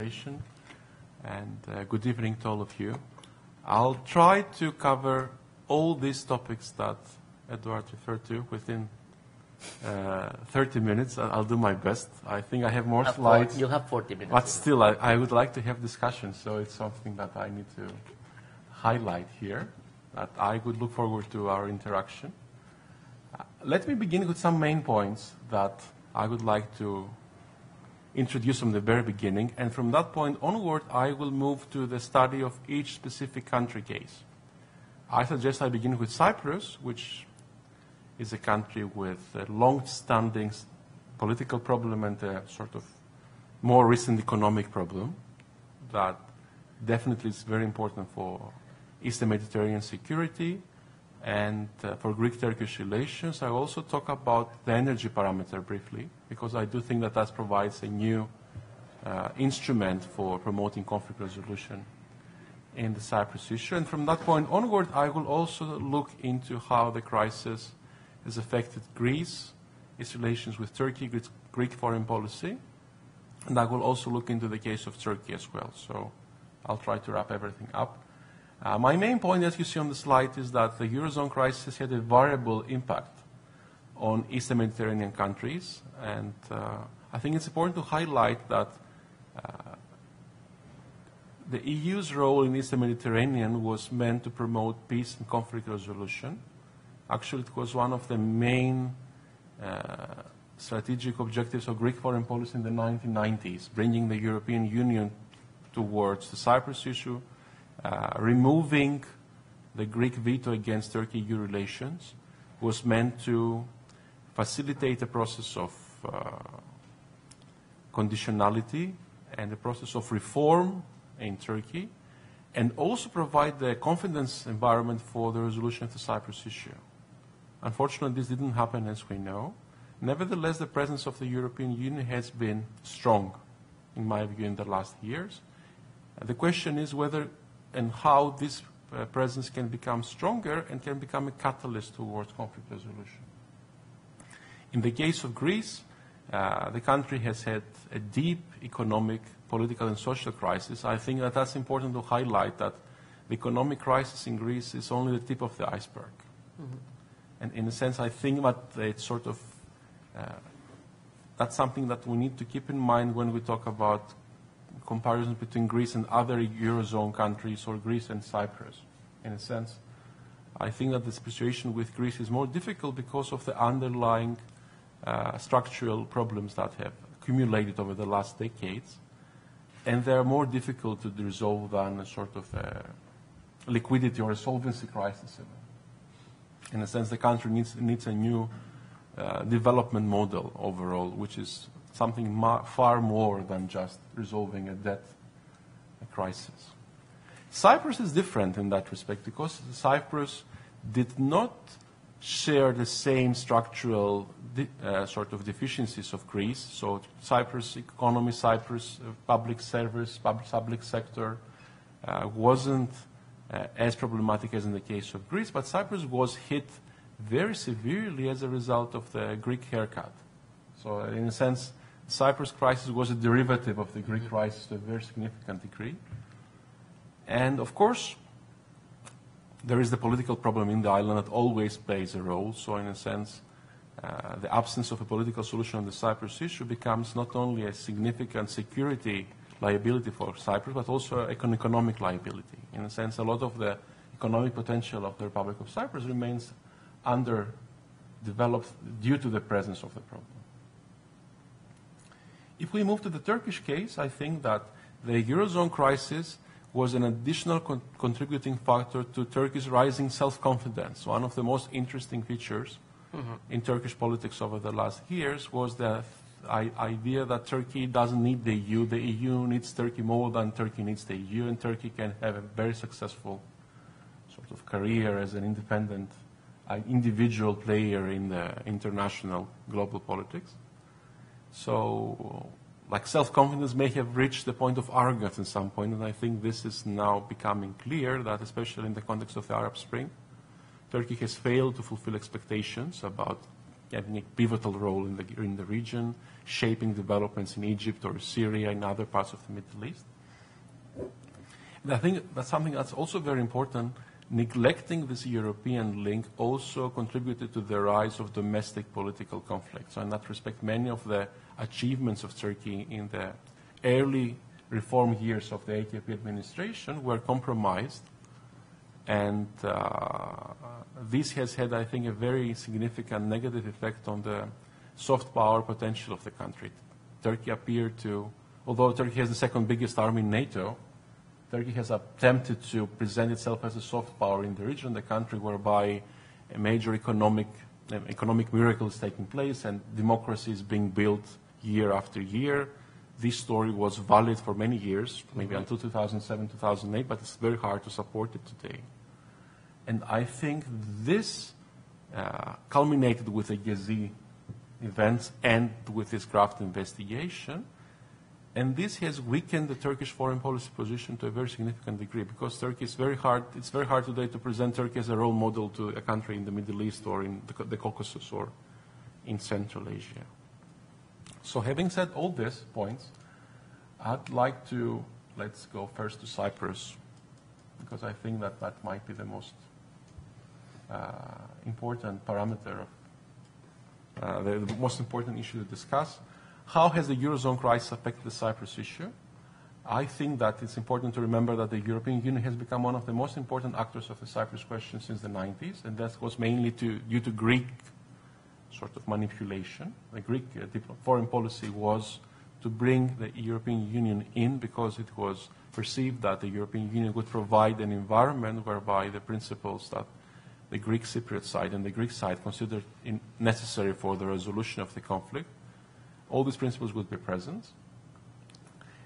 And good evening to all of you. I'll try to cover all these topics that Eduard referred to within 30 minutes. I'll do my best. I think I have more slides. You have 40 minutes. But still, I would like to have discussion, so it's something that I need to highlight here, that I would look forward to our interaction. Let me begin with some main points that I would like to introduce from the very beginning, and from that point onward, I will move to the study of each specific country case. I suggest I begin with Cyprus, which is a country with a long-standing political problem and a sort of more recent economic problem that definitely is very important for Eastern Mediterranean security and for Greek-Turkish relations. I also talk about the energy parameter briefly, because I do think that that provides a new instrument for promoting conflict resolution in the Cyprus issue. And from that point onward, I will also look into how the crisis has affected Greece, its relations with Turkey, Greek foreign policy, and I will also look into the case of Turkey as well. So I'll try to wrap everything up. My main point, as you see on the slide, is that the Eurozone crisis had a variable impact on Eastern Mediterranean countries, and I think it's important to highlight that the EU's role in Eastern Mediterranean was meant to promote peace and conflict resolution. Actually, it was one of the main strategic objectives of Greek foreign policy in the 1990s, bringing the European Union towards the Cyprus issue, removing the Greek veto against Turkey-EU relations was meant to facilitate a process of conditionality and a process of reform in Turkey, and also provide the confidence environment for the resolution of the Cyprus issue. Unfortunately, this didn't happen, as we know. Nevertheless, the presence of the European Union has been strong, in my view, in the last years. The question is whether and how this presence can become stronger and can become a catalyst towards conflict resolution. In the case of Greece, the country has had a deep economic, political, and social crisis. I think that that's important to highlight, that the economic crisis in Greece is only the tip of the iceberg. Mm-hmm. And in a sense, I think that it's sort of, that's something that we need to keep in mind when we talk about comparisons between Greece and other Eurozone countries, or Greece and Cyprus. In a sense, I think that the situation with Greece is more difficult because of the underlying structural problems that have accumulated over the last decades, and they are more difficult to resolve than a sort of liquidity or a solvency crisis. In a sense, the country needs a new development model overall, which is something far more than just resolving a debt crisis. Cyprus is different in that respect, because Cyprus did not share the same structural sort of deficiencies of Greece. So Cyprus economy, Cyprus public service, public sector wasn't as problematic as in the case of Greece, but Cyprus was hit very severely as a result of the Greek haircut. So in a sense, Cyprus crisis was a derivative of the Greek crisis to a very significant degree. And of course, there is the political problem in the island that always plays a role. So in a sense, the absence of a political solution on the Cyprus issue becomes not only a significant security liability for Cyprus, but also an economic liability. In a sense, a lot of the economic potential of the Republic of Cyprus remains underdeveloped due to the presence of the problem. If we move to the Turkish case, I think that the Eurozone crisis was an additional contributing factor to Turkey's rising self-confidence. One of the most interesting features in Turkish politics over the last years was the idea that Turkey doesn't need the EU. The EU needs Turkey more than Turkey needs the EU, and Turkey can have a very successful sort of career as an independent, individual player in the international global politics. So, like, self-confidence may have reached the point of arrogance at some point, and I think this is now becoming clear that, especially in the context of the Arab Spring, Turkey has failed to fulfill expectations about having a pivotal role in the region, shaping developments in Egypt or Syria and other parts of the Middle East. And I think that's something that's also very important. Neglecting this European link also contributed to the rise of domestic political conflict. So in that respect, many of the achievements of Turkey in the early reform years of the AKP administration were compromised. And this has had, I think, a very significant negative effect on the soft power potential of the country. Turkey appeared to, although Turkey has the second biggest army in NATO, Turkey has attempted to present itself as a soft power in the region, the country whereby a major economic miracle is taking place and democracy is being built year after year. This story was valid for many years, maybe until 2007, 2008, but it's very hard to support it today. And I think this culminated with the Gezi events and with this graft investigation. And this has weakened the Turkish foreign policy position to a very significant degree, because Turkey is it's very hard today to present Turkey as a role model to a country in the Middle East or in the Caucasus or in Central Asia. So having said all these points, I'd like to, let's go first to Cyprus, because I think that that might be the most important parameter, the most important issue to discuss. How has the Eurozone crisis affected the Cyprus issue? I think that it's important to remember that the European Union has become one of the most important actors of the Cyprus question since the 90s, and that was mainly due to Greek sort of manipulation. The Greek foreign policy was to bring the European Union in because it was perceived that the European Union would provide an environment whereby the principles that the Greek Cypriot side and the Greek side considered necessary for the resolution of the conflict, all these principles would be present.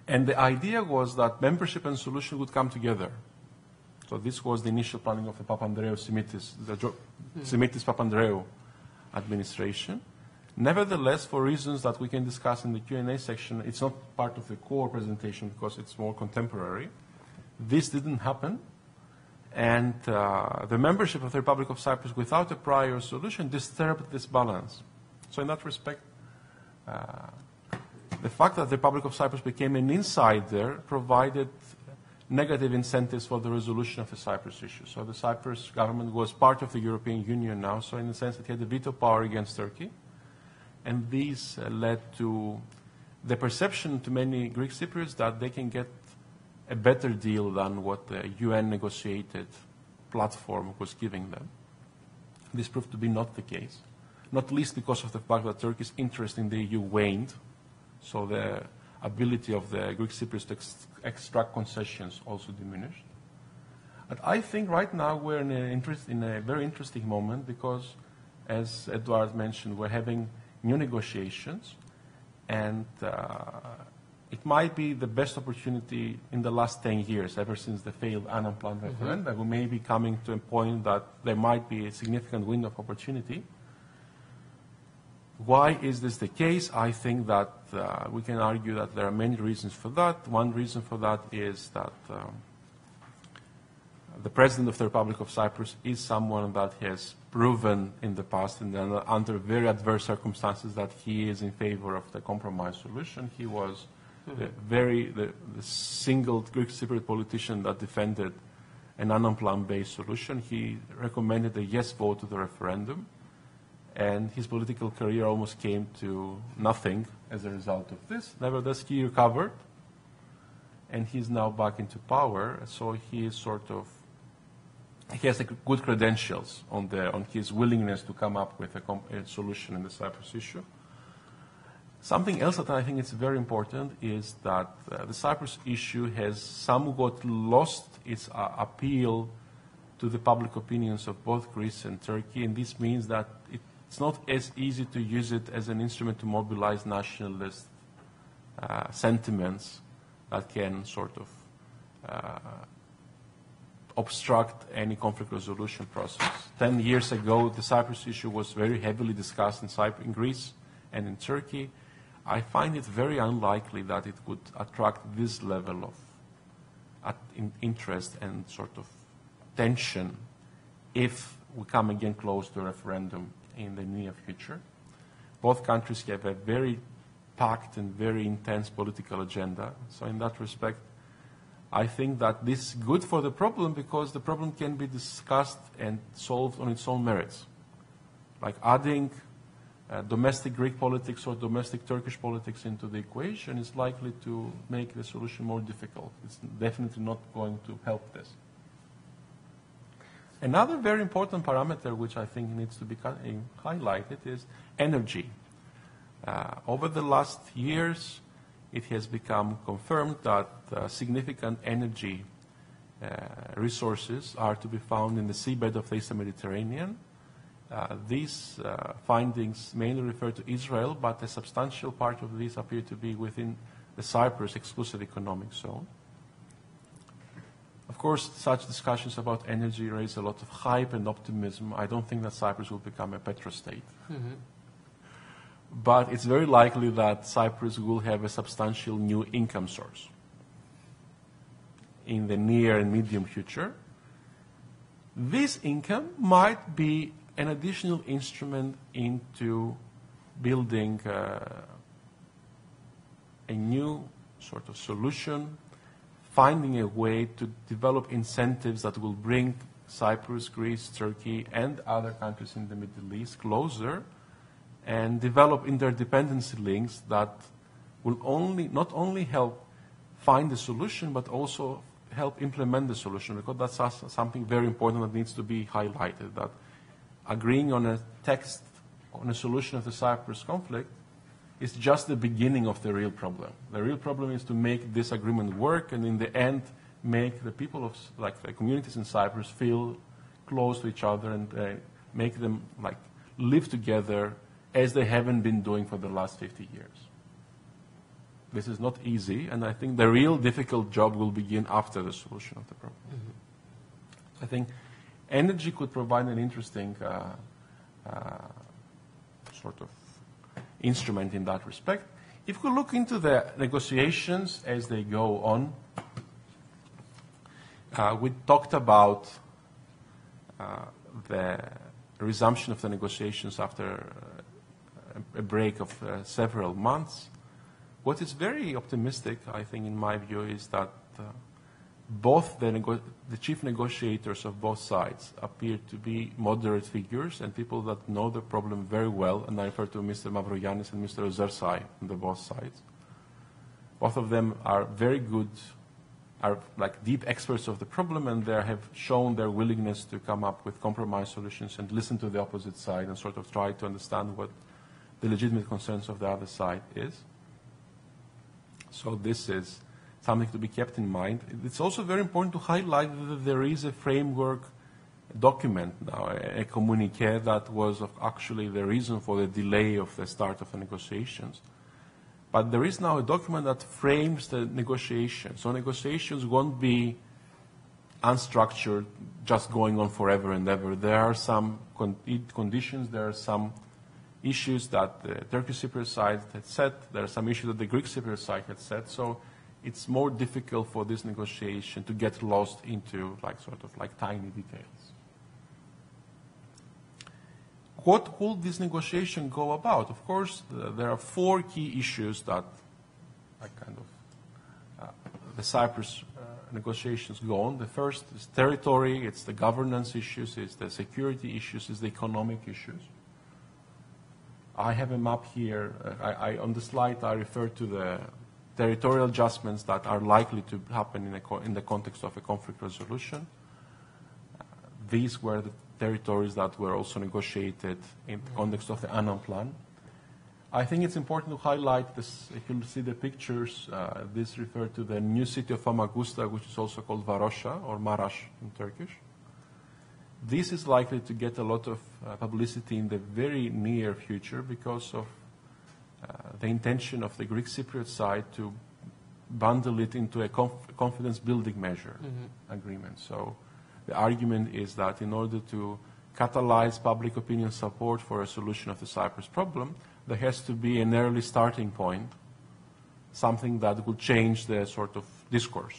And the idea was that membership and solution would come together. So this was the initial planning of the Papandreou-Simitis, the Simitis-Papandreou administration. Nevertheless, for reasons that we can discuss in the Q&A section, it's not part of the core presentation because it's more contemporary. This didn't happen. And the membership of the Republic of Cyprus without a prior solution disturbed this balance. So in that respect, the fact that the Republic of Cyprus became an insider provided negative incentives for the resolution of the Cyprus issue. So the Cyprus government was part of the European Union now, so in a sense it had the veto power against Turkey. And these led to the perception to many Greek Cypriots that they can get a better deal than what the UN negotiated platform was giving them. This proved to be not the case, not least because of the fact that Turkey's interest in the EU waned, so the ability of the Greek Cypriots to extract concessions also diminished. But I think right now we're in a very interesting moment because, as Eduard mentioned, we're having new negotiations, and it might be the best opportunity in the last 10 years, ever since the failed unplanned referendum. We may be coming to a point that there might be a significant window of opportunity. Why is this the case? I think that we can argue that there are many reasons for that. One reason for that is that the President of the Republic of Cyprus is someone that has proven in the past and under very adverse circumstances that he is in favor of the compromise solution. He was the single Greek Cypriot politician that defended an unplanned-based solution. He recommended a yes vote to the referendum, and his political career almost came to nothing as a result of this. Nevertheless, he recovered, and he's now back into power, so he is he has good credentials on his willingness to come up with a solution in the Cyprus issue. Something else that I think is very important is that the Cyprus issue has somewhat lost its appeal to the public opinions of both Greece and Turkey, and this means that it's not as easy to use it as an instrument to mobilize nationalist sentiments that can obstruct any conflict resolution process. 10 years ago, the Cyprus issue was very heavily discussed in Greece and in Turkey. I find it very unlikely that it would attract this level of interest and tension if we come again close to a referendum in the near future. Both countries have a very packed and very intense political agenda. So in that respect, I think that this is good for the problem because the problem can be discussed and solved on its own merits. Like adding domestic Greek politics or domestic Turkish politics into the equation is likely to make the solution more difficult. It's definitely not going to help this. Another very important parameter which I think needs to be highlighted is energy. Over the last years, it has become confirmed that significant energy resources are to be found in the seabed of the Eastern Mediterranean. These findings mainly refer to Israel, but a substantial part of these appear to be within the Cyprus exclusive economic zone. Of course, such discussions about energy raise a lot of hype and optimism. I don't think that Cyprus will become a petrostate. Mm-hmm. But it's very likely that Cyprus will have a substantial new income source in the near and medium future. This income might be an additional instrument into building a new sort of solution, finding a way to develop incentives that will bring Cyprus, Greece, Turkey, and other countries in the Middle East closer and develop interdependency links that will not only help find the solution, but also help implement the solution, because that's something very important that needs to be highlighted, that agreeing on a text, on a solution of the Cyprus conflict is just the beginning of the real problem. The real problem is to make this agreement work and in the end make the people of, like the communities in Cyprus feel close to each other and make them like live together as they haven't been doing for the last 50 years. This is not easy, and I think the real difficult job will begin after the solution of the problem. Mm-hmm. I think energy could provide an interesting sort of instrument in that respect. If we look into the negotiations as they go on, we talked about the resumption of the negotiations after a break of several months. What is very optimistic, I think, in my view, is that both the chief negotiators of both sides appear to be moderate figures and people that know the problem very well, and I refer to Mr. Ioannis and Mr. Ozersai on the both sides. Both of them are very good, are like deep experts of the problem, and they have shown their willingness to come up with compromise solutions and listen to the opposite side and sort of try to understand what the legitimate concerns of the other side is. So this is something to be kept in mind. It's also very important to highlight that there is a framework document now, a communiqué that was actually the reason for the delay of the start of the negotiations. But there is now a document that frames the negotiations. So negotiations won't be unstructured, just going on forever and ever. There are some conditions, there are some issues that the Turkish Cypriot side had set, there are some issues that the Greek Cypriot side had set. So it's more difficult for this negotiation to get lost into tiny details. What will this negotiation go about? Of course, there are four key issues that the Cyprus negotiations go on. The first is territory, it's the governance issues, it's the security issues, it's the economic issues. I have a map here. On the slide, I refer to the territorial adjustments that are likely to happen in the context of a conflict resolution. These were the territories that were also negotiated in the context of the Annan Plan. I think it's important to highlight this. If you see the pictures, this refers to the new city of Famagusta, which is also called Varosha or Marash in Turkish. This is likely to get a lot of publicity in the very near future because of the intention of the Greek Cypriot side to bundle it into a confidence-building measure agreement. So the argument is that in order to catalyze public opinion support for a solution of the Cyprus problem, there has to be an early starting point, something that will change the sort of discourse.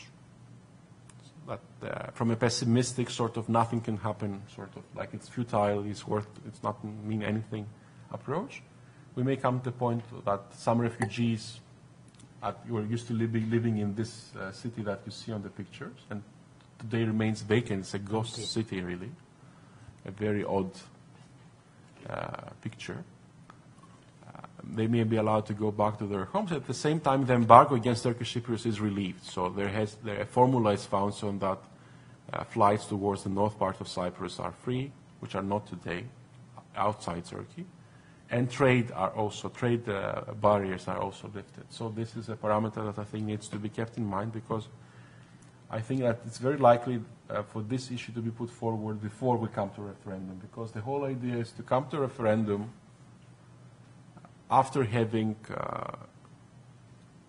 That from a pessimistic sort of nothing can happen, sort of like it's futile, it's not mean anything approach, we may come to the point that some refugees were used to living in this city that you see on the pictures, and today remains vacant. It's a ghost city, really. A very odd picture. They may be allowed to go back to their homes. At the same time, the embargo against Turkish Cyprus is relieved. So a formula is found so that flights towards the north part of Cyprus are free, which are not today, outside Turkey. And trade barriers are also lifted. So this is a parameter that I think needs to be kept in mind, because I think that it's very likely for this issue to be put forward before we come to referendum, because the whole idea is to come to referendum after having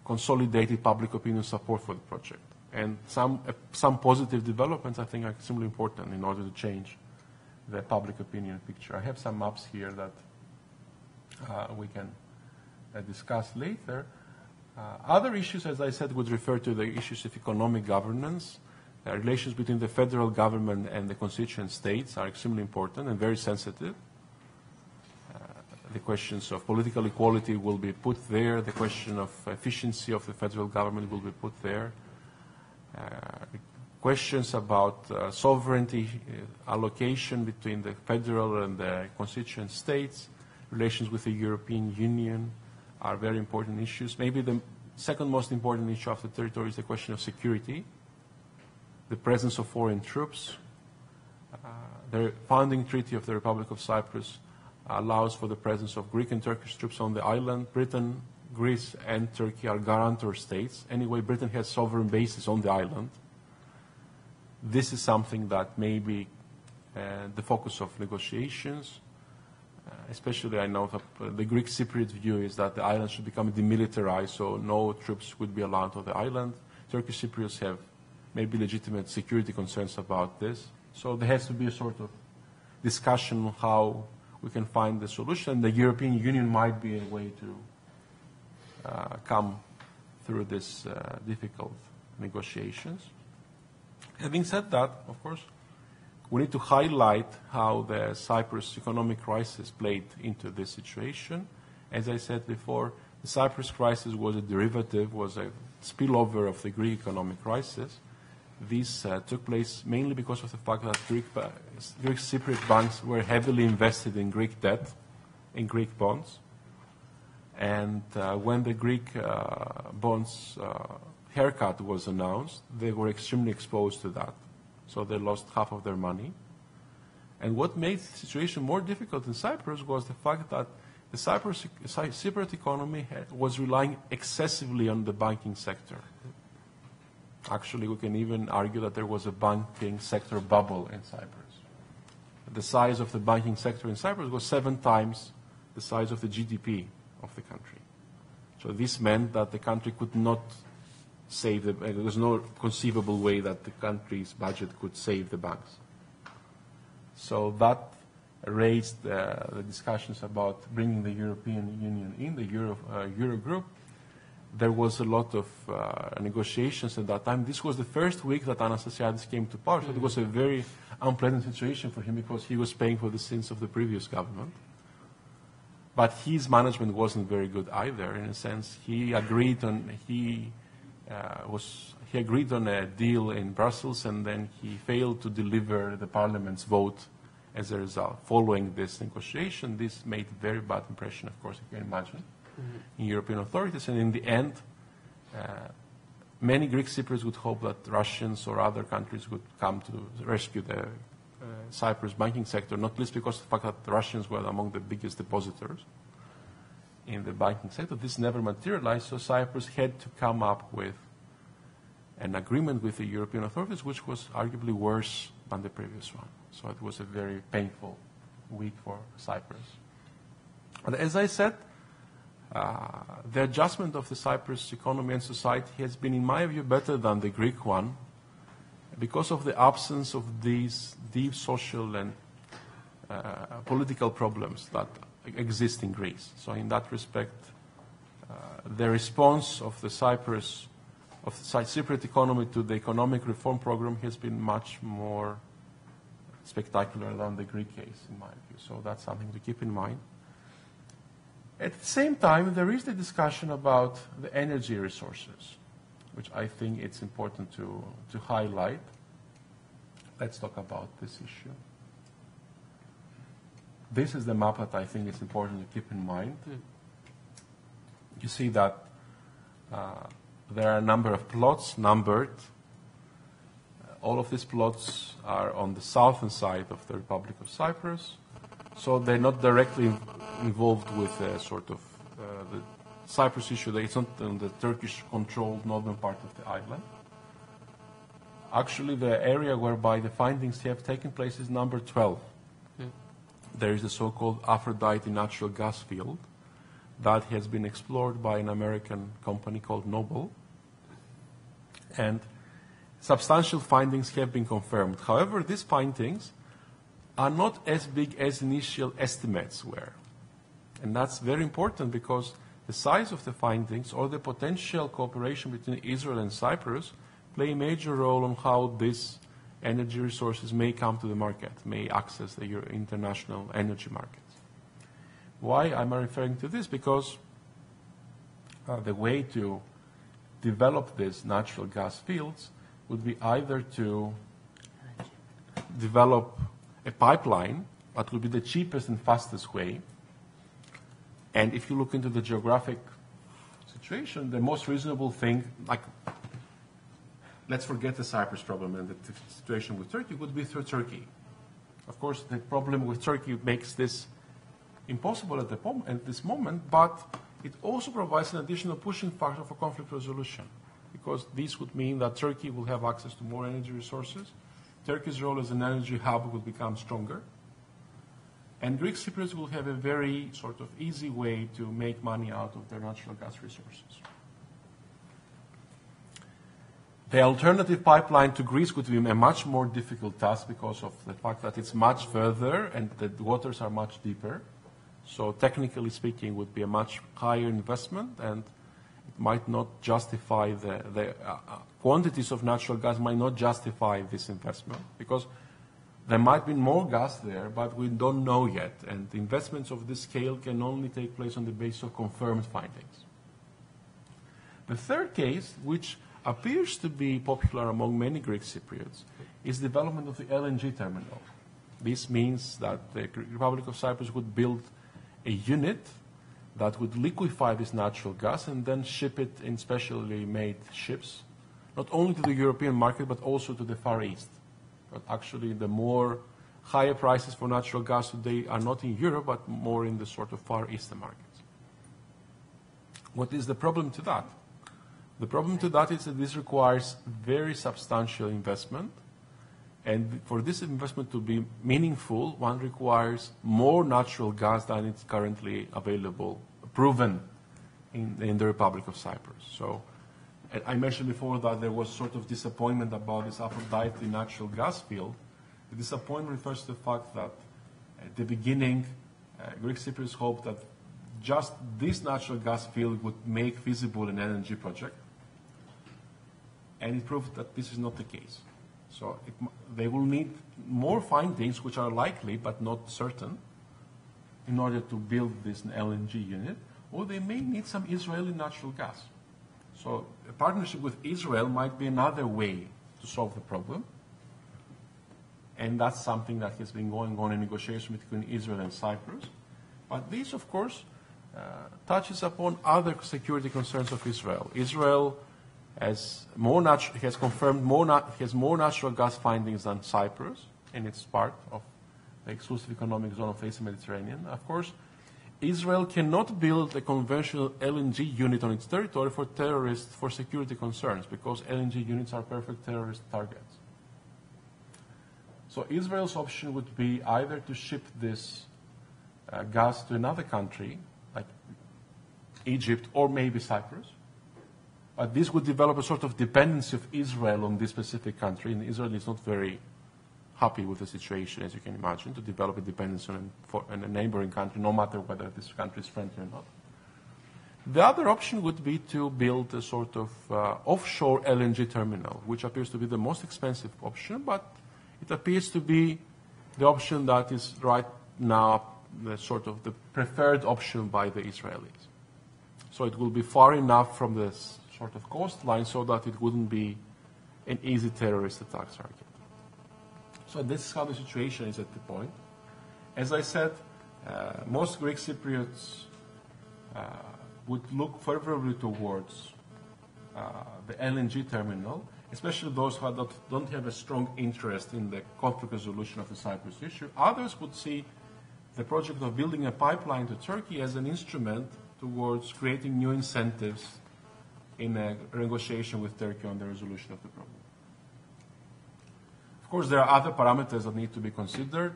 consolidated public opinion support for the project. And some positive developments, I think, are extremely important in order to change the public opinion picture. I have some maps here that we can discuss later. Other issues, as I said, would refer to the issues of economic governance. Relations between the federal government and the constituent states are extremely important and very sensitive. The questions of political equality will be put there. The question of efficiency of the federal government will be put there. Questions about sovereignty allocation between the federal and the constituent states, relations with the European Union are very important issues. Maybe the second most important issue of the territory is the question of security, the presence of foreign troops. The founding treaty of the Republic of Cyprus allows for the presence of Greek and Turkish troops on the island. Britain, Greece, and Turkey are guarantor states. Anyway, Britain has sovereign bases on the island. This is something that may be the focus of negotiations. Especially, I know that the Greek Cypriot view is that the island should become demilitarized, so no troops would be allowed on the island. Turkish Cypriots have maybe legitimate security concerns about this. So there has to be a sort of discussion on how we can find the solution. The European Union might be a way to come through this difficult negotiations. Having said that, of course, we need to highlight how the Cyprus economic crisis played into this situation. As I said before, the Cyprus crisis was a derivative, was a spillover of the Greek economic crisis. This took place mainly because of the fact that Greek Cypriot banks were heavily invested in Greek debt, in Greek bonds. And when the Greek bonds haircut was announced, they were extremely exposed to that. So they lost half of their money. And what made the situation more difficult in Cyprus was the fact that the Cypriot economy was relying excessively on the banking sector. Actually, we can even argue that there was a banking sector bubble in Cyprus. The size of the banking sector in Cyprus was 7 times the size of the GDP of the country. So this meant that the country could not save there was no conceivable way that the country's budget could save the banks. So that raised the discussions about bringing the European Union in the Eurogroup. There was a lot of negotiations at that time. This was the first week that Anastasiadis came to power, so it was a very unpleasant situation for him because he was paying for the sins of the previous government. But his management wasn't very good either. In a sense, he agreed on a deal in Brussels, and then he failed to deliver the Parliament's vote as a result. Following this negotiation, this made a very bad impression, of course, you can imagine, in European authorities. And in the end, many Greek Cypriots would hope that Russians or other countries would come to rescue the Cyprus banking sector, not least because of the fact that the Russians were among the biggest depositors in the banking sector. This never materialized, so Cyprus had to come up with an agreement with the European authorities, which was arguably worse than the previous one. So it was a very painful week for Cyprus. And as I said, the adjustment of the Cyprus economy and society has been, in my view, better than the Greek one because of the absence of these deep social and political problems that exist in Greece. So in that respect, the response of the Cypriot economy to the economic reform program has been much more spectacular than the Greek case, in my view. So that's something to keep in mind. At the same time, there is the discussion about the energy resources, which I think it's important to highlight. Let's talk about this issue. This is the map that I think is important to keep in mind. You see that there are a number of plots numbered. All of these plots are on the southern side of the Republic of Cyprus, so they're not directly involved with the Cyprus issue. It's not in the Turkish-controlled northern part of the island. Actually, the area whereby the findings have taken place is number 12. There is the so-called Aphrodite natural gas field that has been explored by an American company called Noble, and substantial findings have been confirmed. However, these findings are not as big as initial estimates were. And that's very important because the size of the findings or the potential cooperation between Israel and Cyprus play a major role on how these energy resources may come to the market, may access the international energy markets. Why am I referring to this? Because the way to develop these natural gas fields would be either to develop a pipeline that would be the cheapest and fastest way. And if you look into the geographic situation, the most reasonable thing, like, let's forget the Cyprus problem and the situation with Turkey, would be through Turkey. Of course, the problem with Turkey makes this impossible at this moment, but it also provides an additional pushing factor for conflict resolution, because this would mean that Turkey will have access to more energy resources. Turkey's role as an energy hub will become stronger. And Greek Cypriots will have a very sort of easy way to make money out of their natural gas resources. The alternative pipeline to Greece would be a much more difficult task because of the fact that it's much further and the waters are much deeper. So technically speaking, would be a much higher investment, and it might not justify the quantities of natural gas might not justify this investment, because there might be more gas there, but we don't know yet. And investments of this scale can only take place on the basis of confirmed findings. The third case, which appears to be popular among many Greek Cypriots, is development of the LNG terminal. This means that the Republic of Cyprus would build a unit that would liquefy this natural gas and then ship it in specially made ships, not only to the European market, but also to the Far East. But actually, the more higher prices for natural gas today are not in Europe, but more in the sort of Far Eastern markets. What is the problem to that? The problem to that is that this requires very substantial investment. And for this investment to be meaningful, one requires more natural gas than is currently available, proven in the Republic of Cyprus. So I mentioned before that there was sort of disappointment about this Aphrodite natural gas field. The disappointment refers to the fact that at the beginning, Greek Cypriots hoped that just this natural gas field would make feasible an LNG project. And it proved that this is not the case. So they will need more findings, which are likely but not certain, in order to build this LNG unit, or they may need some Israeli natural gas. So a partnership with Israel might be another way to solve the problem. And that's something that has been going on in negotiation between Israel and Cyprus. But this, of course, touches upon other security concerns of Israel. Israel has more natural gas findings than Cyprus, and it's part of the exclusive economic zone of the Eastern Mediterranean. Of course, Israel cannot build a conventional LNG unit on its territory for security concerns, because LNG units are perfect terrorist targets. So Israel's option would be either to ship this gas to another country, like Egypt or maybe Cyprus. But this would develop a sort of dependency of Israel on this specific country, and Israel is not very happy with the situation, as you can imagine, to develop a dependency on a neighboring country, no matter whether this country is friendly or not. The other option would be to build a sort of offshore LNG terminal, which appears to be the most expensive option, but it appears to be the option that is right now the sort of the preferred option by the Israelis. So it will be far enough from this sort of coastline so that it wouldn't be an easy terrorist attack target. So this is how the situation is at the point. As I said, most Greek Cypriots would look favorably towards the LNG terminal, especially those who don't have a strong interest in the conflict resolution of the Cyprus issue. Others would see the project of building a pipeline to Turkey as an instrument towards creating new incentives in a negotiation with Turkey on the resolution of the problem. Of course, there are other parameters that need to be considered,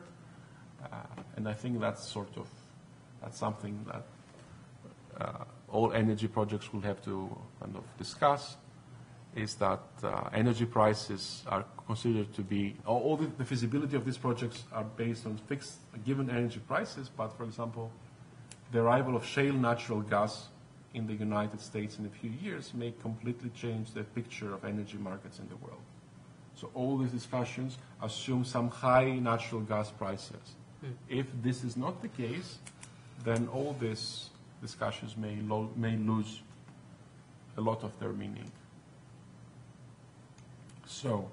and I think that's something that all energy projects will have to kind of discuss, is that energy prices are considered to be, all the feasibility of these projects are based on fixed given energy prices, but for example, the arrival of shale natural gas in the United States in a few years may completely change the picture of energy markets in the world. So all these discussions assume some high natural gas prices. If this is not the case, then all these discussions may lose a lot of their meaning. So,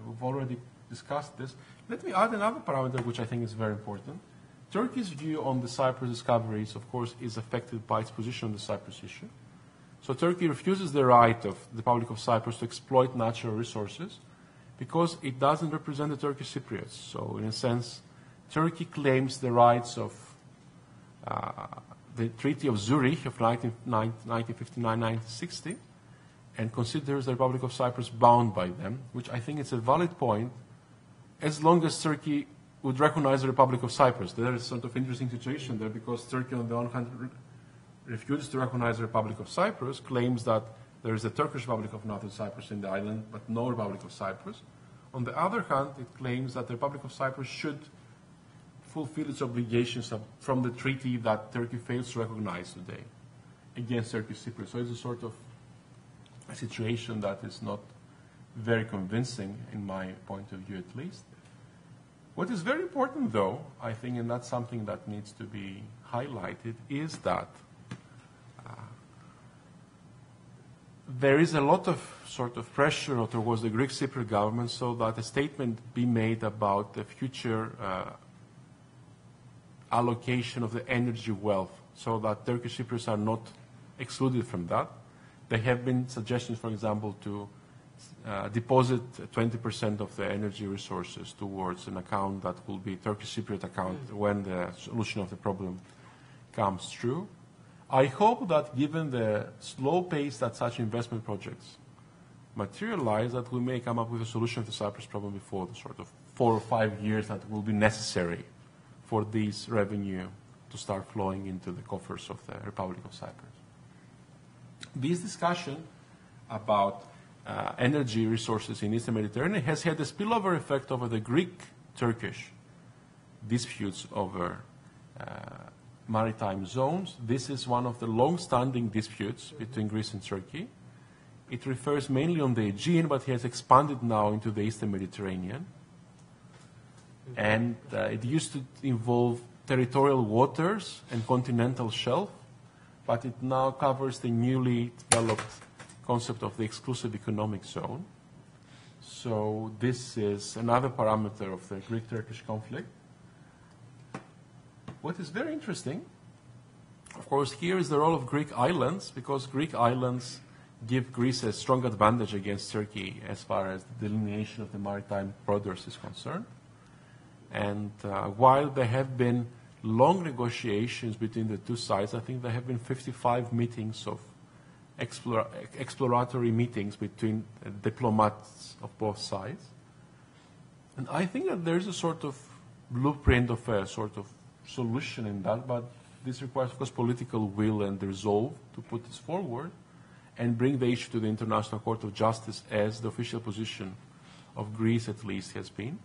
we've already discussed this. Let me add another parameter which I think is very important. Turkey's view on the Cyprus discoveries, of course, is affected by its position on the Cyprus issue. So Turkey refuses the right of the Republic of Cyprus to exploit natural resources because it doesn't represent the Turkish Cypriots. So in a sense, Turkey claims the rights of the Treaty of Zurich of 1959-1960 and considers the Republic of Cyprus bound by them, which I think is a valid point as long as Turkey would recognize the Republic of Cyprus. There is a sort of interesting situation there because Turkey on the one hand refuses to recognize the Republic of Cyprus, claims that there is a Turkish Republic of Northern Cyprus in the island, but no Republic of Cyprus. On the other hand, it claims that the Republic of Cyprus should fulfill its obligations from the treaty that Turkey fails to recognize today against Turkish Cyprus. So it's a sort of a situation that is not very convincing in my point of view at least. What is very important though, I think, and that's something that needs to be highlighted, is that there is a lot of sort of pressure towards the Greek Cypriot government so that a statement be made about the future allocation of the energy wealth so that Turkish Cypriots are not excluded from that. There have been suggestions, for example, to deposit 20% of the energy resources towards an account that will be Turkish Cypriot account when the solution of the problem comes true. I hope that given the slow pace that such investment projects materialize, that we may come up with a solution to the Cyprus problem before the sort of 4 or 5 years that will be necessary for this revenue to start flowing into the coffers of the Republic of Cyprus. This discussion about energy resources in Eastern Mediterranean has had a spillover effect over the Greek-Turkish disputes over maritime zones. This is one of the long-standing disputes between Greece and Turkey. It refers mainly on the Aegean, but has expanded now into the Eastern Mediterranean. And it used to involve territorial waters and continental shelf, but it now covers the newly developed concept of the exclusive economic zone. So this is another parameter of the Greek-Turkish conflict. What is very interesting, of course, here is the role of Greek islands, because Greek islands give Greece a strong advantage against Turkey as far as the delineation of the maritime borders is concerned. And while there have been long negotiations between the two sides, I think there have been 55 meetings of exploratory meetings between diplomats of both sides. And I think that there is a sort of blueprint of a sort of solution in that, but this requires, of course, political will and resolve to put this forward and bring the issue to the International Court of Justice, as the official position of Greece at least has been.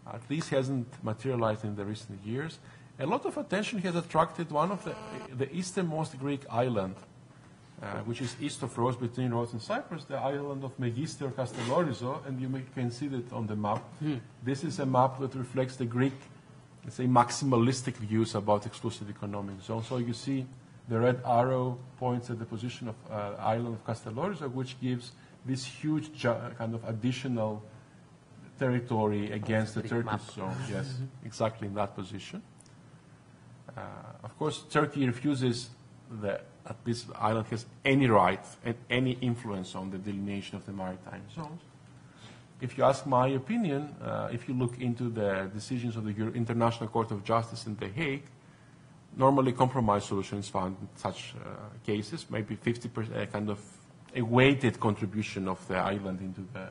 At least hasn't materialized in the recent years. A lot of attention has attracted one of the easternmost Greek island, which is east of Rhodes, between Rhodes and Cyprus, the island of Megiste or Castellorizo, and you can see that on the map. This is a map that reflects the Greek let's say, maximalistic views about exclusive economic zones. So you see the red arrow points at the position of island of Castellorizo, which gives this huge kind of additional territory against the Turkish zone. Yes, exactly in that position. Of course, Turkey refuses that this island has any right and any influence on the delineation of the maritime zones. If you ask my opinion, if you look into the decisions of the International Court of Justice in The Hague, normally compromise solution is found in such cases, maybe 50%, kind of a weighted contribution of the island into the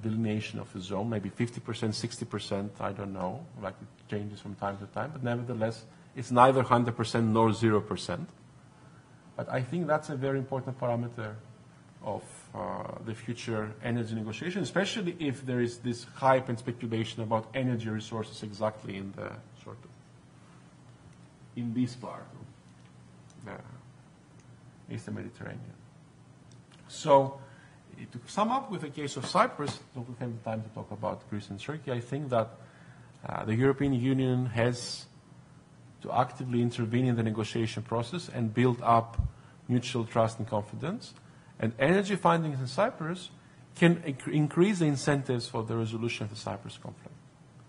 delineation of the zone, maybe 50%, 60%, I don't know, like it changes from time to time, but nevertheless, it's neither 100% nor 0%. But I think that's a very important parameter of the future energy negotiation, especially if there is this hype and speculation about energy resources exactly in the sort of, in this part of the Eastern Mediterranean. So, to sum up with the case of Cyprus, don't we have the time to talk about Greece and Turkey, I think that the European Union has to actively intervene in the negotiation process and build up mutual trust and confidence. And energy findings in Cyprus can increase the incentives for the resolution of the Cyprus conflict.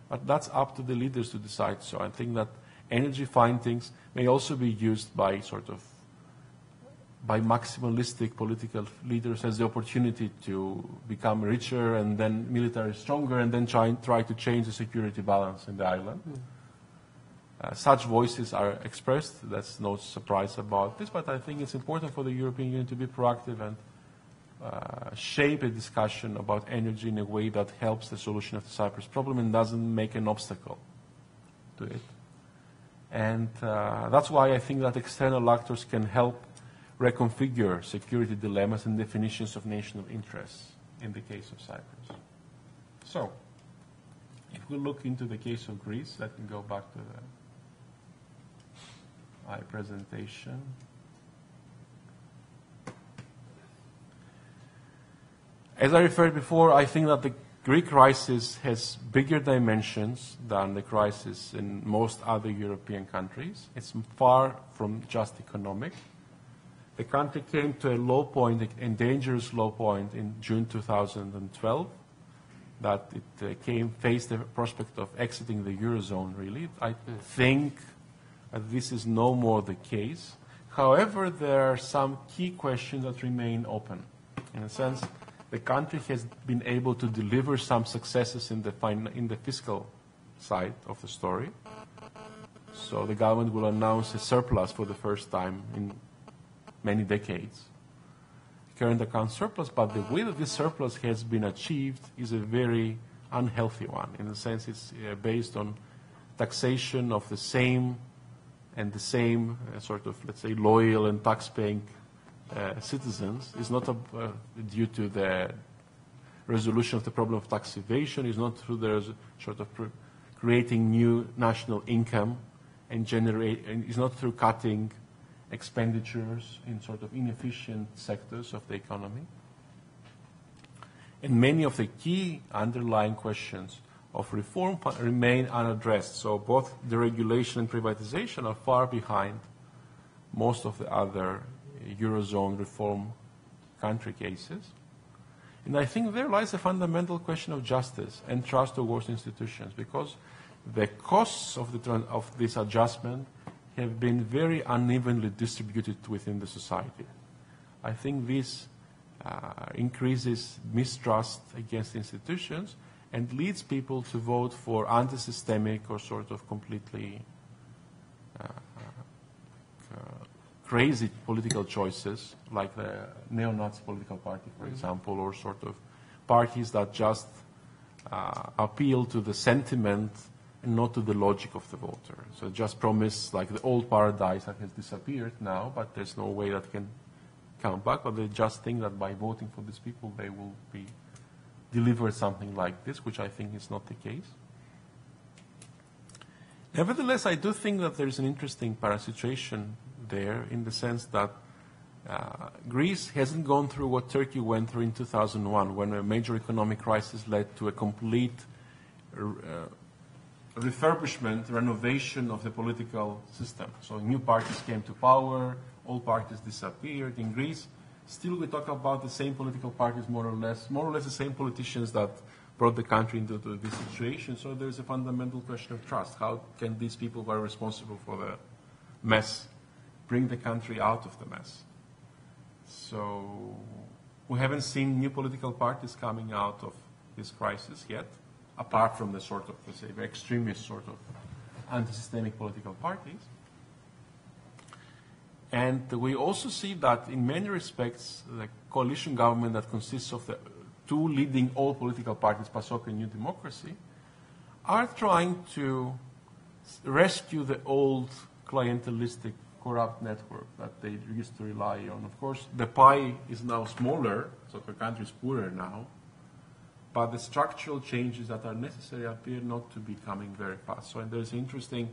But that's up to the leaders to decide. So I think that energy findings may also be used by by maximalistic political leaders as the opportunity to become richer and then military stronger and then try to change the security balance in the island. Such voices are expressed. That's no surprise about this, but I think it's important for the European Union to be proactive and shape a discussion about energy in a way that helps the solution of the Cyprus problem and doesn't make an obstacle to it. And that's why I think that external actors can help reconfigure security dilemmas and definitions of national interests in the case of Cyprus. So, if we look into the case of Greece, let me go back to my presentation. As I referred before, I think that the Greek crisis has bigger dimensions than the crisis in most other European countries. It's far from just economic. The country came to a low point, a dangerous low point in June 2012, that it faced the prospect of exiting the Eurozone, really. I think that this is no more the case. However, there are some key questions that remain open. In a sense, the country has been able to deliver some successes in the fiscal side of the story. So the government will announce a surplus for the first time in many decades. Current account surplus, but the way that this surplus has been achieved is a very unhealthy one. In a sense, it's based on taxation of the same sort of, let's say, loyal and tax-paying citizens. It's not due to the resolution of the problem of tax evasion. It's not through the sort of creating new national income and it's not through cutting expenditures in sort of inefficient sectors of the economy. And many of the key underlying questions of reform remain unaddressed. So both deregulation and privatization are far behind most of the other Eurozone reform country cases. And I think there lies a fundamental question of justice and trust towards institutions, because the costs of this adjustment have been very unevenly distributed within the society. I think this increases mistrust against institutions and leads people to vote for anti-systemic or sort of completely crazy political choices, like the neo-Nazi political party, for example, or sort of parties that just appeal to the sentiment and not to the logic of the voter. So just promise, like the old paradise that has disappeared now, but there's no way that can come back, or they just think that by voting for these people they will be delivered something like this, which I think is not the case. Nevertheless, I do think that there is an interesting situation there, in the sense that Greece hasn't gone through what Turkey went through in 2001, when a major economic crisis led to a complete refurbishment, renovation of the political system. So new parties came to power, old parties disappeared. In Greece, still we talk about the same political parties, more or less the same politicians that brought the country into this situation. So there's a fundamental question of trust. How can these people who are responsible for the mess bring the country out of the mess? So we haven't seen new political parties coming out of this crisis yet, apart from the sort of, let's say, the extremist sort of anti-systemic political parties. And we also see that in many respects, the coalition government that consists of the two leading old political parties, PASOK and New Democracy, are trying to rescue the old clientelistic corrupt network that they used to rely on. Of course, the pie is now smaller, so the country is poorer now, but the structural changes that are necessary appear not to be coming very fast. So there's an interesting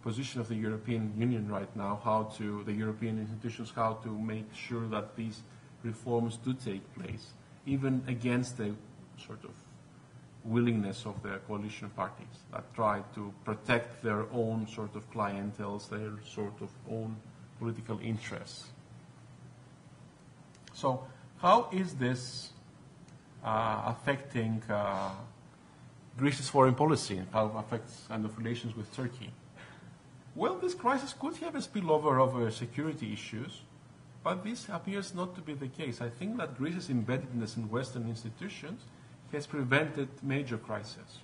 position of the European Union right now, the European institutions, how to make sure that these reforms do take place, even against the sort of willingness of the coalition parties that try to protect their own sort of clienteles, their sort of own political interests. So how is this affecting Greece's foreign policy, and how it affects kind of relations with Turkey? Well, this crisis could have a spillover over security issues, but this appears not to be the case. I think that Greece's embeddedness in Western institutions has prevented major crises.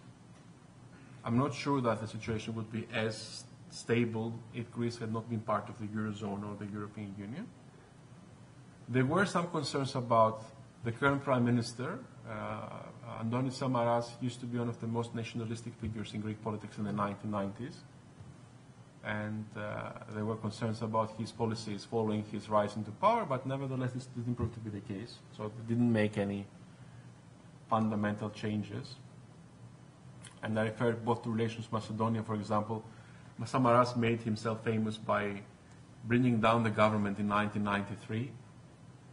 I'm not sure that the situation would be as stable if Greece had not been part of the Eurozone or the European Union. There were some concerns about the current Prime Minister. Antonis Samaras used to be one of the most nationalistic figures in Greek politics in the 1990s. And there were concerns about his policies following his rise into power, but nevertheless this didn't prove to be the case. So it didn't make any fundamental changes. And I refer both to relations with Macedonia, for example. Samaras made himself famous by bringing down the government in 1993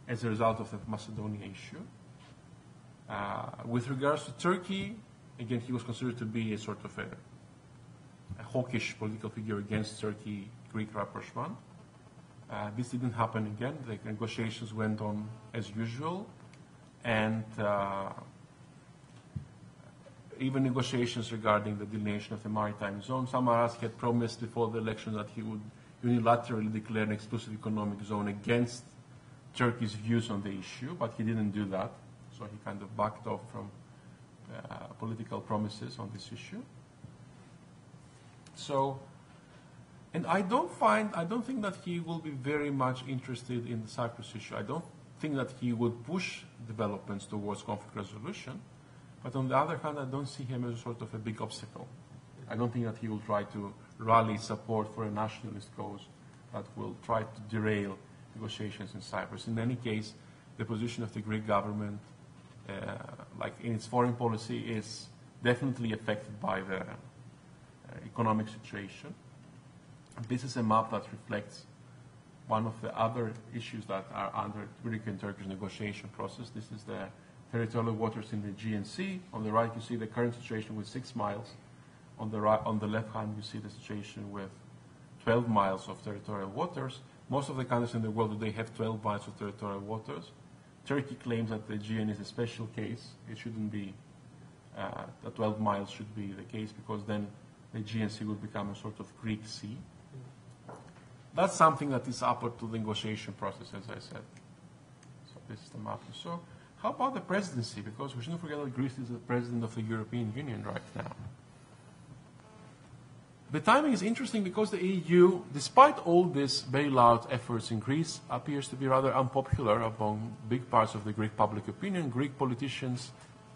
as a result of the Macedonia issue. With regards to Turkey, again, he was considered to be a sort of a hawkish political figure against Turkey-Greek rapprochement. This didn't happen again. The negotiations went on as usual, and even negotiations regarding the delineation of the maritime zone. Samaras had promised before the election that he would unilaterally declare an exclusive economic zone against Turkey's views on the issue, but he didn't do that. So he kind of backed off from political promises on this issue. So, and I don't think that he will be very much interested in the Cyprus issue. I don't think that he would push developments towards conflict resolution. But on the other hand, I don't see him as sort of a big obstacle. I don't think that he will try to rally support for a nationalist cause that will try to derail negotiations in Cyprus. In any case, the position of the Greek government, like in its foreign policy, is definitely affected by the economic situation. This is a map that reflects one of the other issues that are under Greek and Turkish negotiation process. This is the territorial waters in the Aegean Sea. On the right, you see the current situation with 6 miles. On the left hand, you see the situation with 12 miles of territorial waters. Most of the countries in the world today have 12 miles of territorial waters. Turkey claims that the Aegean is a special case. It shouldn't be, the 12 miles should be the case, because then the Aegean Sea would become a sort of Greek sea. That's something that is upward to the negotiation process, as I said. So this is the map you saw. How about the presidency? Because we shouldn't forget that Greece is the president of the European Union right now. The timing is interesting because the EU, despite all these bailout efforts in Greece, appears to be rather unpopular among big parts of the Greek public opinion. Greek politicians,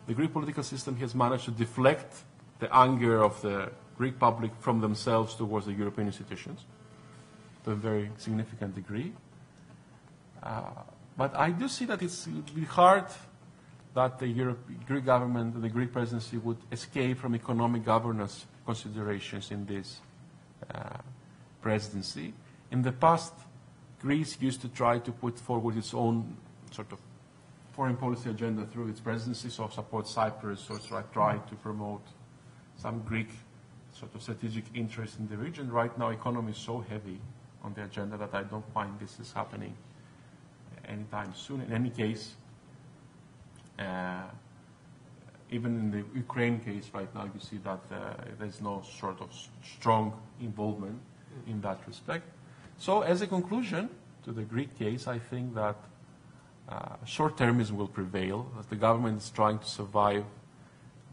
the Greek political system has managed to deflect the anger of the Greek public from themselves towards the European institutions to a very significant degree. But I do see that it would be hard that the Greek government, the Greek presidency, would escape from economic governance considerations in this presidency. In the past, Greece used to try to put forward its own sort of foreign policy agenda through its presidency, so support Cyprus, or try to promote some Greek sort of strategic interest in the region. Right now, economy is so heavy on the agenda that I don't find this is happening anytime soon. In any case, even in the Ukraine case right now, you see that there's no sort of strong involvement in that respect. So as a conclusion to the Greek case, I think that short-termism will prevail, as the government is trying to survive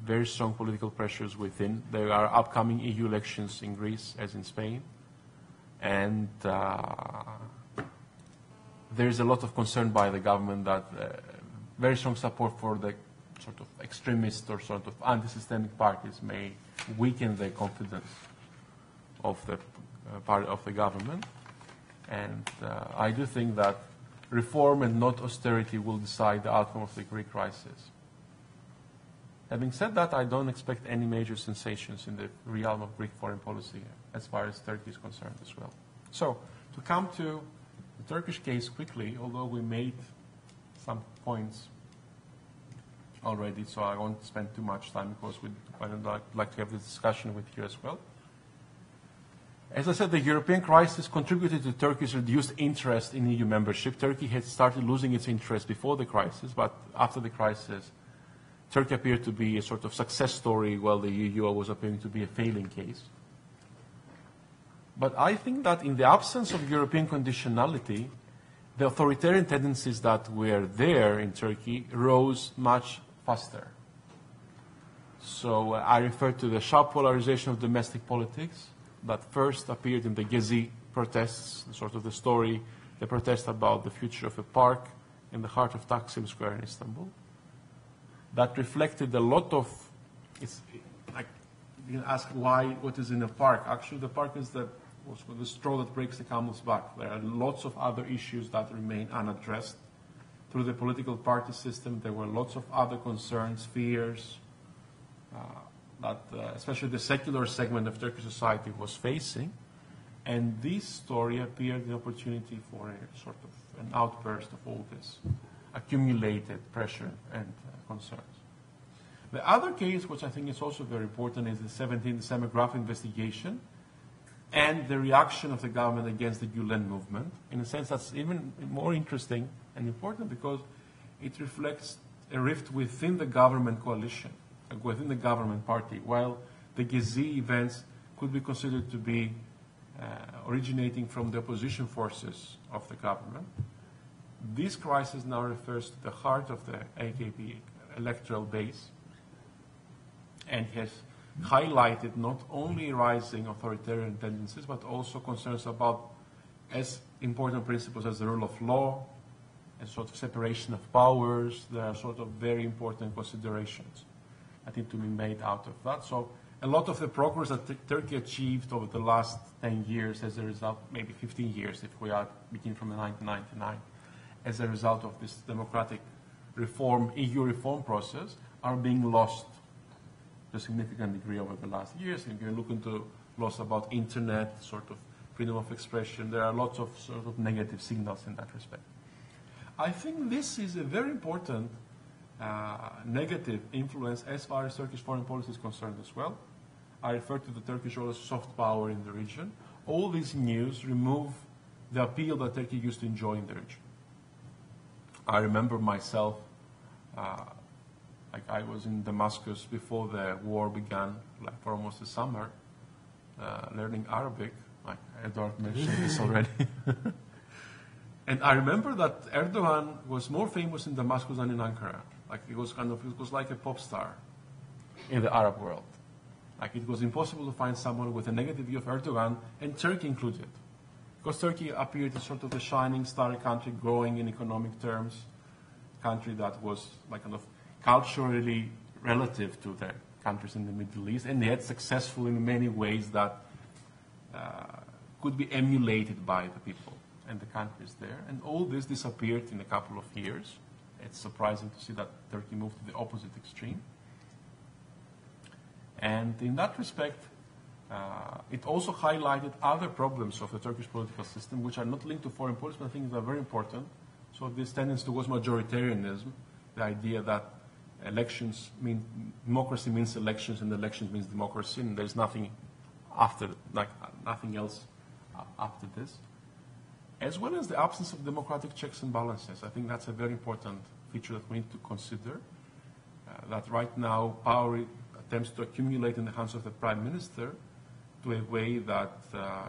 very strong political pressures within. There are upcoming EU elections in Greece, as in Spain, and there is a lot of concern by the government that very strong support for the sort of extremist or sort of anti-systemic parties may weaken the confidence of the part of the government. And I do think that reform and not austerity will decide the outcome of the Greek crisis. Having said that, I don't expect any major sensations in the realm of Greek foreign policy as far as Turkey is concerned as well. So, to come to the Turkish case quickly, although we made some points already, so I won't spend too much time because we'd like to have this discussion with you as well. As I said, the European crisis contributed to Turkey's reduced interest in EU membership. Turkey had started losing its interest before the crisis, but after the crisis, Turkey appeared to be a sort of success story, while the EU was appearing to be a failing case. But I think that in the absence of European conditionality, the authoritarian tendencies that were there in Turkey rose much faster. So I refer to the sharp polarization of domestic politics that first appeared in the Gezi protests, sort of the story, the protest about the future of a park in the heart of Taksim Square in Istanbul. That reflected a lot of, it's like, you can ask why, what is in a park? Actually, the park is the straw that breaks the camel's back. There are lots of other issues that remain unaddressed. Through the political party system, there were lots of other concerns, fears, that especially the secular segment of Turkish society was facing. And this story appeared the opportunity for a sort of an outburst of all this accumulated pressure and concerns. The other case, which I think is also very important, is the 17 December Graph investigation and the reaction of the government against the Gulen movement. In a sense, that's even more interesting and important because it reflects a rift within the government coalition, within the government party. While the Gezi events could be considered to be originating from the opposition forces of the government, this crisis now refers to the heart of the AKP electoral base and has highlighted not only rising authoritarian tendencies, but also concerns about as important principles as the rule of law, and sort of separation of powers. There are sort of very important considerations I think to be made out of that. So a lot of the progress that Turkey achieved over the last 10 years as a result, maybe 15 years if we are beginning from 1999, as a result of this democratic reform, EU reform process, are being lost to a significant degree over the last years. If you look into laws about internet, sort of freedom of expression, there are lots of sort of negative signals in that respect. I think this is a very important negative influence as far as Turkish foreign policy is concerned as well. I refer to the Turkish role as soft power in the region. All these news remove the appeal that Turkey used to enjoy in the region. I remember myself, like I was in Damascus before the war began, like for almost a summer, learning Arabic. Like Edward mentioned this already. And I remember that Erdogan was more famous in Damascus than in Ankara. Like it was like a pop star in the Arab world. Like it was impossible to find someone with a negative view of Erdogan, and Turkey included. Because Turkey appeared as sort of a shining star country, growing in economic terms, country that was like kind of culturally relative to the countries in the Middle East, and yet successful in many ways that could be emulated by the people and the countries there. And all this disappeared in a couple of years. It's surprising to see that Turkey moved to the opposite extreme. And in that respect, it also highlighted other problems of the Turkish political system, which are not linked to foreign policy, but I think they are very important. So this tendency towards majoritarianism, the idea that democracy means elections and elections means democracy, and there's nothing after, like nothing else after this, as well as the absence of democratic checks and balances. I think that's a very important feature that we need to consider, that right now power attempts to accumulate in the hands of the prime minister to a way that,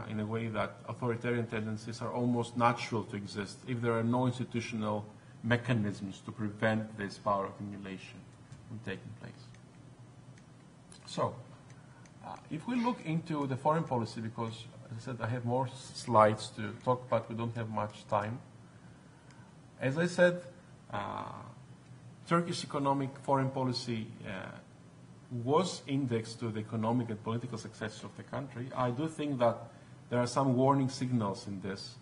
in a way that authoritarian tendencies are almost natural to exist if there are no institutional mechanisms to prevent this power accumulation from taking place. So, if we look into the foreign policy, because as I said, I have more slides to talk about, we don't have much time. As I said, Turkish economic foreign policy was indexed to the economic and political success of the country. I do think that there are some warning signals in this.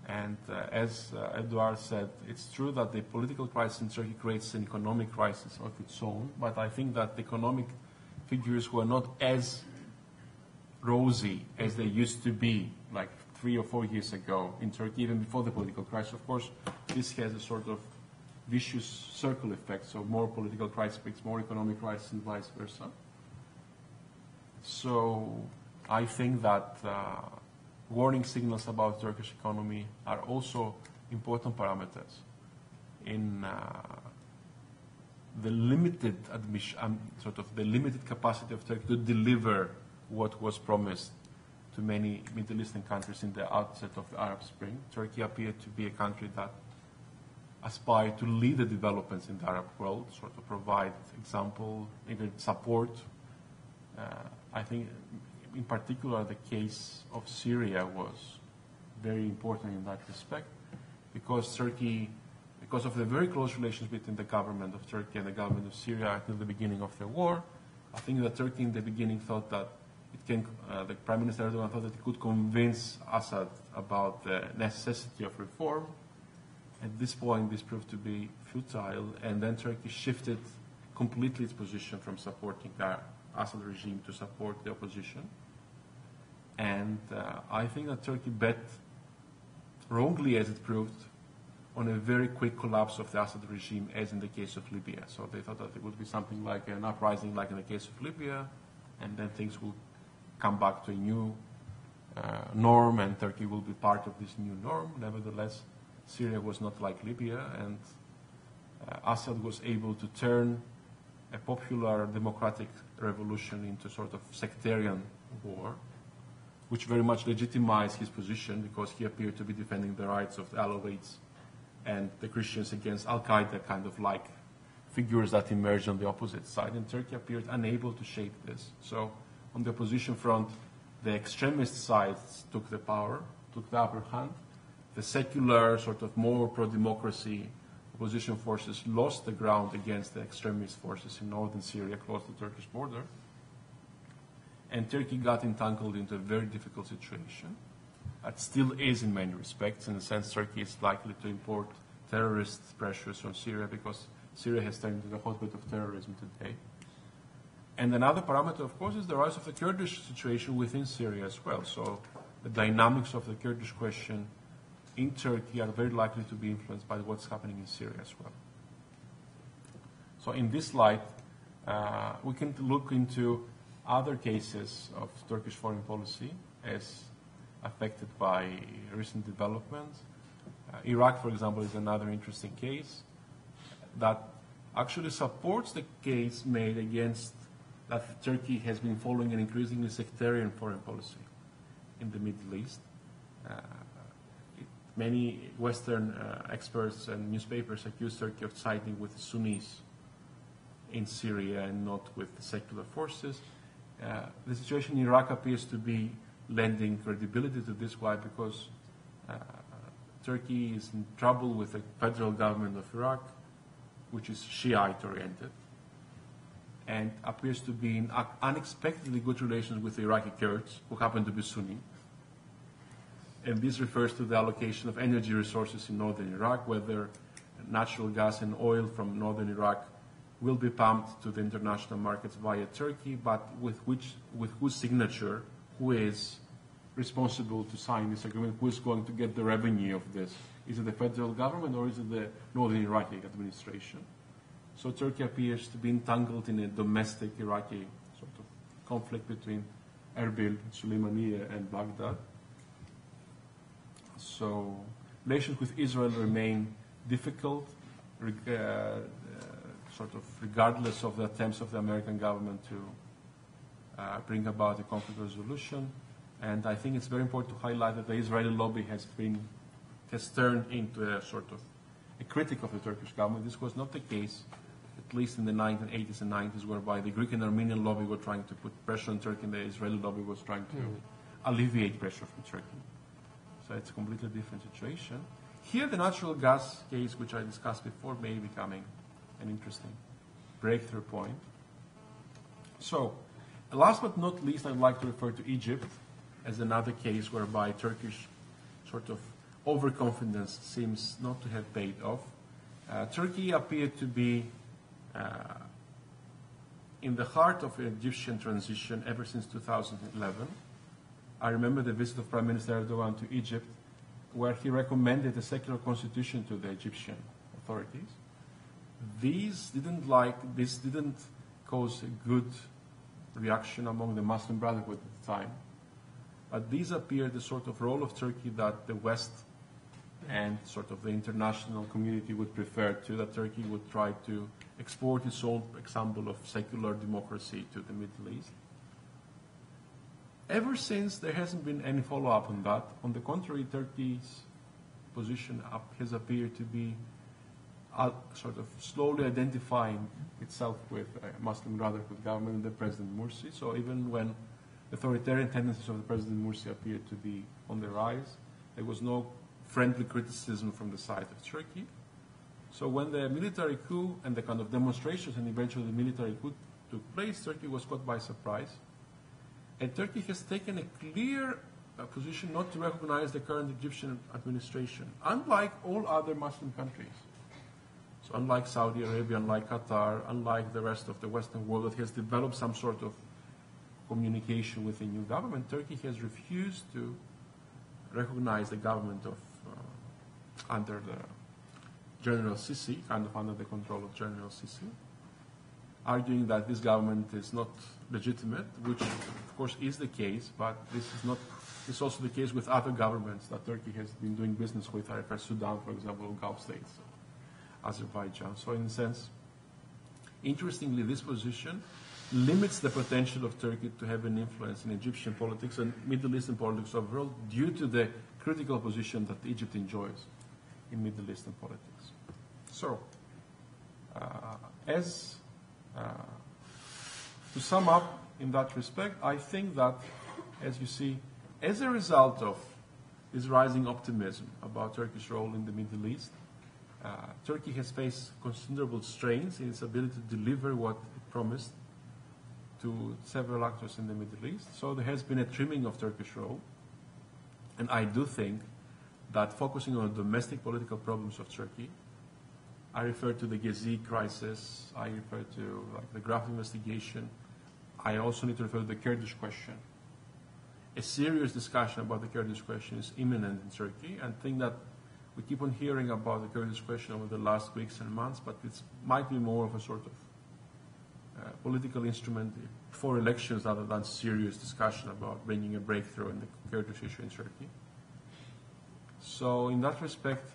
And as Eduard said, it's true that the political crisis in Turkey creates an economic crisis of its own, but I think that the economic figures were not as rosy as they used to be like 3 or 4 years ago in Turkey, even before the political crisis. Of course, this has a sort of vicious circle effect, so more political crisis brings more economic crisis and vice versa. So I think that warning signals about Turkish economy are also important parameters in the limited the limited capacity of Turkey to deliver what was promised to many Middle Eastern countries in the outset of the Arab Spring. Turkey appeared to be a country that aspired to lead the developments in the Arab world, sort of provide example, even support. I think in particular the case of Syria was very important in that respect, because Turkey, because of the very close relations between the government of Turkey and the government of Syria until the beginning of the war, I think that Turkey in the beginning thought that it can, the Prime Minister Erdogan thought that he could convince Assad about the necessity of reform. At this point, this proved to be futile, and then Turkey shifted completely its position from supporting the Assad regime to support the opposition. And I think that Turkey bet, wrongly as it proved, on a very quick collapse of the Assad regime, as in the case of Libya. So they thought that it would be something like an uprising like in the case of Libya, and then things will come back to a new norm, and Turkey will be part of this new norm. Nevertheless, Syria was not like Libya, and Assad was able to turn a popular democratic revolution into sort of sectarian war, which very much legitimized his position because he appeared to be defending the rights of the Alawites and the Christians against Al-Qaeda kind of like figures that emerged on the opposite side, and Turkey appeared unable to shape this. So on the opposition front, the extremist sides took the power, took the upper hand. The secular, sort of more pro-democracy opposition forces lost the ground against the extremist forces in northern Syria, close to the Turkish border. And Turkey got entangled into a very difficult situation. It still is in many respects. In a sense, Turkey is likely to import terrorist pressures from Syria because Syria has turned into the hotbed of terrorism today. And another parameter, of course, is the rise of the Kurdish situation within Syria as well. So the dynamics of the Kurdish question in Turkey are very likely to be influenced by what's happening in Syria as well. So in this slide, we can look into other cases of Turkish foreign policy as affected by recent developments. Iraq, for example, is another interesting case that actually supports the case made against that Turkey has been following an increasingly sectarian foreign policy in the Middle East. Many Western experts and newspapers accuse Turkey of siding with Sunnis in Syria and not with the secular forces. The situation in Iraq appears to be lending credibility to this. Why? Because Turkey is in trouble with the federal government of Iraq, which is Shiite-oriented, and appears to be in unexpectedly good relations with the Iraqi Kurds, who happen to be Sunni. And this refers to the allocation of energy resources in northern Iraq, whether natural gas and oil from northern Iraq will be pumped to the international markets via Turkey, but with whose signature, who is responsible to sign this agreement, who is going to get the revenue of this? Is it the federal government or is it the northern Iraqi administration? So Turkey appears to be entangled in a domestic Iraqi sort of conflict between Erbil, Suleimaniye, and Baghdad. So relations with Israel remain difficult, sort of regardless of the attempts of the American government to bring about a conflict resolution. And I think it's very important to highlight that the Israeli lobby has turned into a sort of a critic of the Turkish government. This was not the case, at least in the 1980s and 90s, whereby the Greek and Armenian lobby were trying to put pressure on Turkey, and the Israeli lobby was trying to alleviate pressure from Turkey. So it's a completely different situation. Here, the natural gas case, which I discussed before, may be becoming an interesting breakthrough point. So, last but not least, I'd like to refer to Egypt as another case whereby Turkish sort of overconfidence seems not to have paid off. Turkey appeared to be in the heart of Egyptian transition ever since 2011. I remember the visit of Prime Minister Erdogan to Egypt, where he recommended a secular constitution to the Egyptian authorities. This didn't cause a good reaction among the Muslim Brotherhood at the time. But these appeared the sort of role of Turkey that the West and sort of the international community would prefer to, that Turkey would try to export its own example of secular democracy to the Middle East. Ever since, there hasn't been any follow-up on that. On the contrary, Turkey's position has appeared to be sort of slowly identifying itself with Muslim Brotherhood government and the President Morsi. So even when authoritarian tendencies of the President Morsi appeared to be on the rise, there was no friendly criticism from the side of Turkey. So when the military coup and the kind of demonstrations and eventually the military coup took place, Turkey was caught by surprise. And Turkey has taken a clear position not to recognize the current Egyptian administration, unlike all other Muslim countries. So unlike Saudi Arabia, unlike Qatar, unlike the rest of the Western world that has developed some sort of communication with the new government, Turkey has refused to recognize the government of under the General Sisi, kind of under the control of General Sisi, arguing that this government is not legitimate, which of course is the case, but this is also the case with other governments that Turkey has been doing business with, like Sudan, for example, Gulf states, Azerbaijan. So in a sense, interestingly, this position limits the potential of Turkey to have an influence in Egyptian politics and Middle Eastern politics overall due to the critical position that Egypt enjoys in Middle Eastern politics. So, to sum up in that respect, I think that, as you see, as a result of this rising optimism about Turkish role in the Middle East, Turkey has faced considerable strains in its ability to deliver what it promised to several actors in the Middle East. So there has been a trimming of Turkish role. And I do think that focusing on domestic political problems of Turkey, I refer to the Gezi crisis, I refer to the Graf investigation, I also need to refer to the Kurdish question. A serious discussion about the Kurdish question is imminent in Turkey, and I think that we keep on hearing about the Kurdish question over the last weeks and months, but it might be more of a sort of political instrument for elections rather than serious discussion about bringing a breakthrough in the Kurdish issue in Turkey. So in that respect,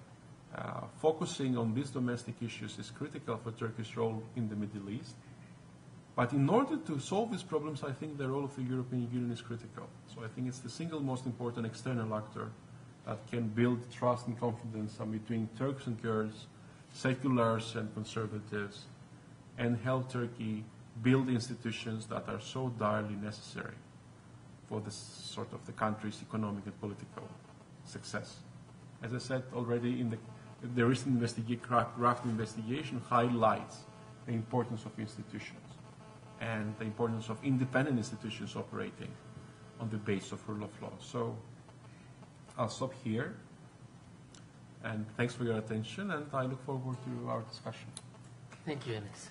focusing on these domestic issues is critical for Turkey's role in the Middle East. But in order to solve these problems, I think the role of the European Union is critical. So I think it's the single most important external actor that can build trust and confidence between Turks and Kurds, seculars and conservatives, and help Turkey build institutions that are so direly necessary for the sort of the country's economic and political success. As I said already, in the recent draft investigation highlights the importance of institutions and the importance of independent institutions operating on the basis of rule of law. So I'll stop here, and thanks for your attention, and I look forward to our discussion. Thank you, Ioannis.